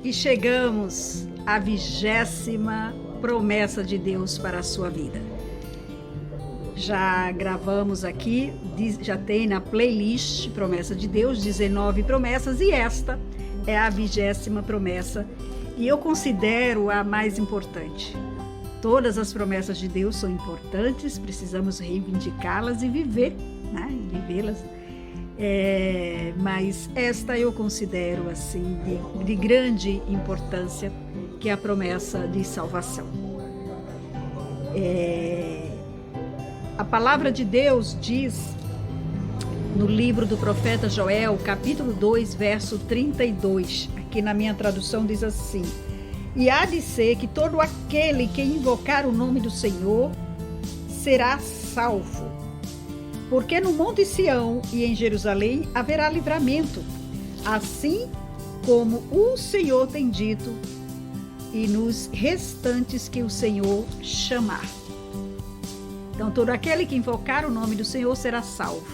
E chegamos à 20ª promessa de Deus para a sua vida. Já gravamos aqui, já tem na playlist Promessa de Deus, 19 promessas, e esta é a 20ª promessa, e eu considero a mais importante. Todas as promessas de Deus são importantes, precisamos reivindicá-las e viver, né? Vivê-las. Mas esta eu considero assim de grande importância, que é a promessa de salvação. A palavra de Deus diz no livro do profeta Joel, capítulo 2, verso 32, aqui na minha tradução diz assim: e há de ser que todo aquele que invocar o nome do Senhor será salvo. Porque no Monte Sião e em Jerusalém haverá livramento, assim como o Senhor tem dito, e nos restantes que o Senhor chamar. Então, todo aquele que invocar o nome do Senhor será salvo,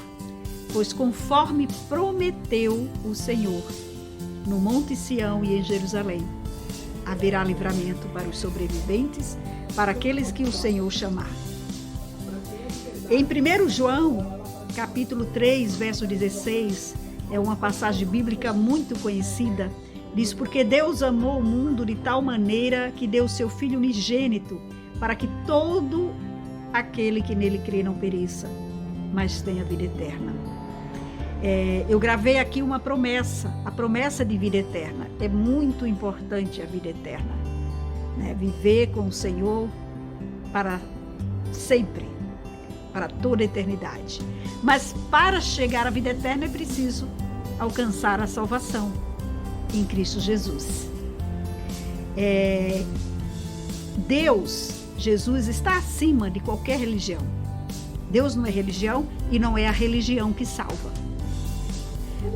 pois conforme prometeu o Senhor, no Monte Sião e em Jerusalém, haverá livramento para os sobreviventes, para aqueles que o Senhor chamar. Em 1 João, capítulo 3, verso 16, é uma passagem bíblica muito conhecida. Diz: porque Deus amou o mundo de tal maneira que deu seu Filho unigênito, para que todo aquele que nele crê não pereça, mas tenha vida eterna. Eu gravei aqui uma promessa, a promessa de vida eterna. É muito importante a vida eterna, né? Viver com o Senhor para sempre, para toda a eternidade. Mas para chegar à vida eterna é preciso alcançar a salvação em Cristo Jesus. Jesus está acima de qualquer religião. Deus não é religião e não é a religião que salva.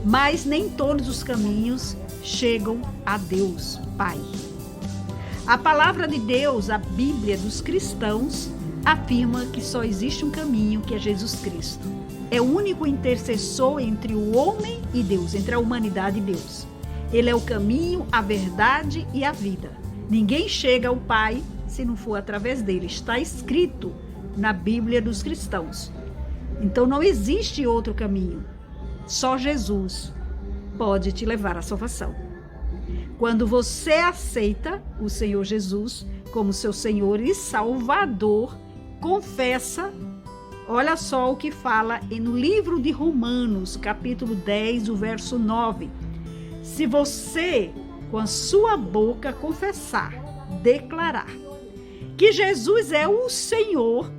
Mas nem todos os caminhos chegam a Deus Pai. A palavra de Deus, a Bíblia dos cristãos, afirma que só existe um caminho, que é Jesus Cristo. É o único intercessor entre o homem e Deus, entre a humanidade e Deus. Ele é o caminho, a verdade e a vida. Ninguém chega ao Pai se não for através dele. Está escrito na Bíblia dos cristãos. Então não existe outro caminho. Só Jesus pode te levar à salvação. Quando você aceita o Senhor Jesus como seu Senhor e Salvador, confessa, olha só o que fala no livro de Romanos, capítulo 10, o verso 9. Se você, com a sua boca, confessar, declarar que Jesus é o Senhor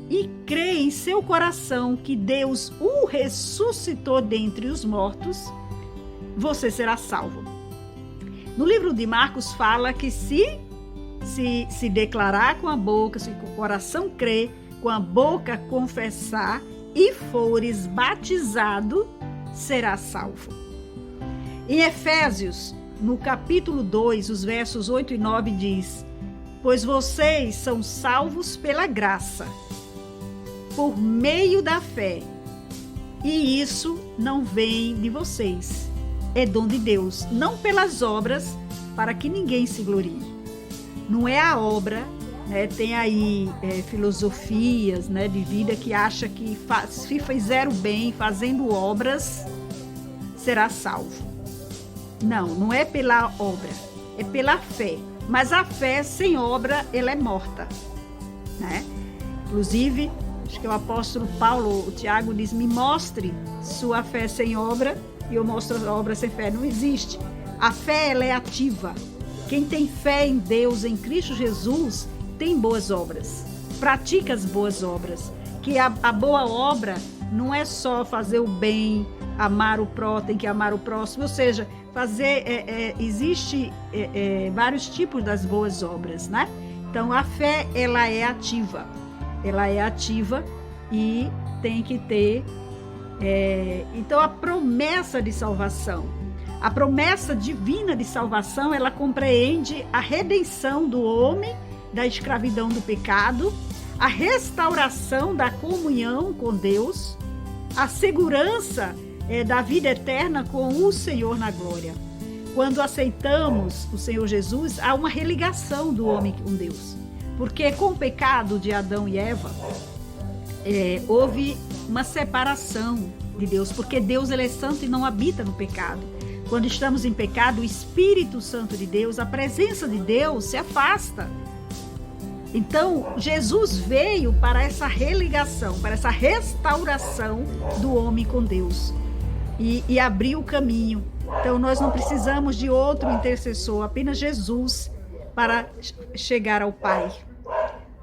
e crer em seu coração que Deus o ressuscitou dentre os mortos, você será salvo. No livro de Marcos fala que se declarar com a boca, se com o coração crer, com a boca confessar e fores batizado, será salvo. Em Efésios, no capítulo 2, os versos 8 e 9 diz: pois vocês são salvos pela graça, por meio da fé, e isso não vem de vocês, é dom de Deus, não pelas obras, para que ninguém se glorie. Não é a obra, né? Tem aí filosofias, né, de vida que acha que se fizer o bem, fazendo obras, será salvo. Não é pela obra, é pela fé. Mas a fé sem obra, ela é morta, né? Inclusive, acho que o apóstolo Paulo, o Tiago diz: me mostre sua fé sem obra, e eu mostro a obra sem fé. Não existe. A fé, ela é ativa. Quem tem fé em Deus, em Cristo Jesus, tem boas obras. Pratica as boas obras. Que a boa obra não é só fazer o bem, amar o próximo, tem que amar o próximo. Ou seja, existe vários tipos das boas obras, né? Então, a fé, ela é ativa. Ela é ativa e tem que ter... Então, a promessa de salvação, a promessa divina de salvação, ela compreende a redenção do homem da escravidão do pecado, a restauração da comunhão com Deus, a segurança da vida eterna com o Senhor na glória. quando aceitamos o Senhor Jesus, há uma religação do homem com Deus. Porque com o pecado de Adão e Eva, houve uma separação de Deus, porque Deus ele é santo e não habita no pecado. Quando estamos em pecado, o Espírito Santo de Deus, a presença de Deus se afasta. Então, Jesus veio para essa religação, para essa restauração do homem com Deus e abriu o caminho. Então, nós não precisamos de outro intercessor, apenas Jesus para chegar ao Pai,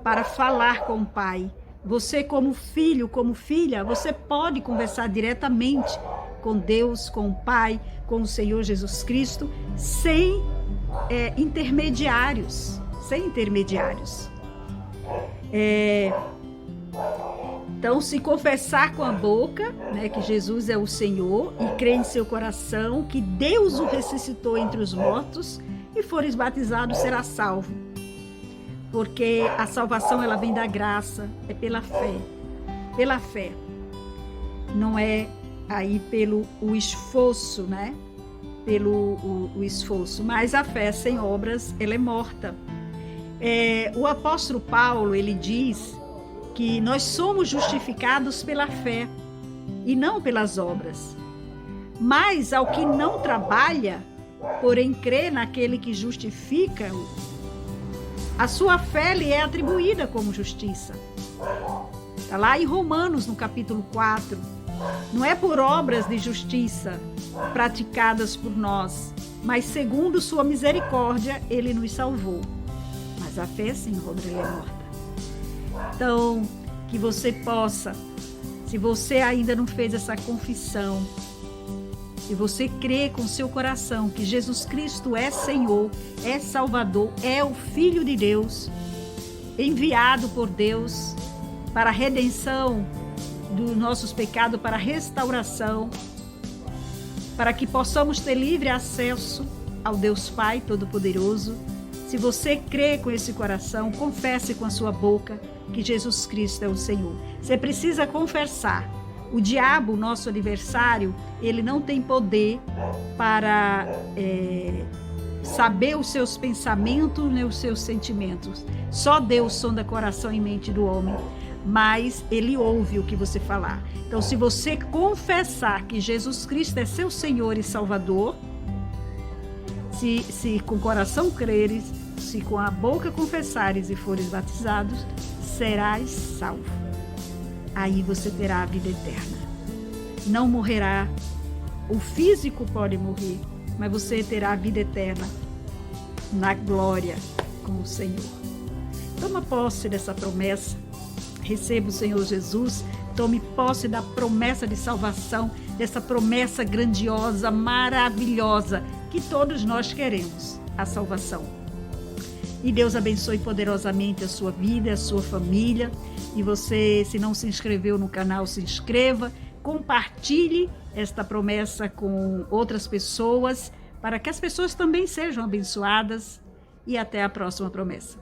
para falar com o Pai. Você, como filho, como filha, você pode conversar diretamente com Deus, com o Pai, com o Senhor Jesus Cristo, sem intermediários, sem intermediários. Então, se confessar com a boca, né, que Jesus é o Senhor, e crer em seu coração que Deus o ressuscitou entre os mortos, e fores batizado, será salvo. Porque a salvação, ela vem da graça, é pela fé. Pela fé. Não é aí pelo o esforço, né? Pelo o esforço. Mas a fé sem obras, ela é morta. O apóstolo Paulo, ele diz que nós somos justificados pela fé e não pelas obras. Mas ao que não trabalha, porém crê naquele que justifica, a sua fé lhe é atribuída como justiça. Está lá em Romanos, no capítulo 4. Não é por obras de justiça praticadas por nós, mas segundo sua misericórdia, ele nos salvou. Mas a fé, sim, Rodrigo, é morta. Então, que você possa, se você ainda não fez essa confissão, se você crê com seu coração que Jesus Cristo é Senhor, é Salvador, é o Filho de Deus, enviado por Deus para a redenção dos nossos pecados, para a restauração, para que possamos ter livre acesso ao Deus Pai Todo-Poderoso. Se você crê com esse coração, confesse com a sua boca que Jesus Cristo é o Senhor. Você precisa confessar. O diabo, nosso adversário, ele não tem poder para saber os seus pensamentos nem os seus sentimentos. Só Deus sonda coração e mente do homem, mas ele ouve o que você falar. Então, se você confessar que Jesus Cristo é seu Senhor e Salvador, se com o coração creres, se com a boca confessares e fores batizados, serás salvo. Aí você terá a vida eterna. Não morrerá. O físico pode morrer, mas você terá a vida eterna na glória com o Senhor. Toma posse dessa promessa. Receba o Senhor Jesus. Tome posse da promessa de salvação, dessa promessa grandiosa, maravilhosa, que todos nós queremos, a salvação. E Deus abençoe poderosamente a sua vida, a sua família. E você, se não se inscreveu no canal, se inscreva. Compartilhe esta promessa com outras pessoas, para que as pessoas também sejam abençoadas. E até a próxima promessa.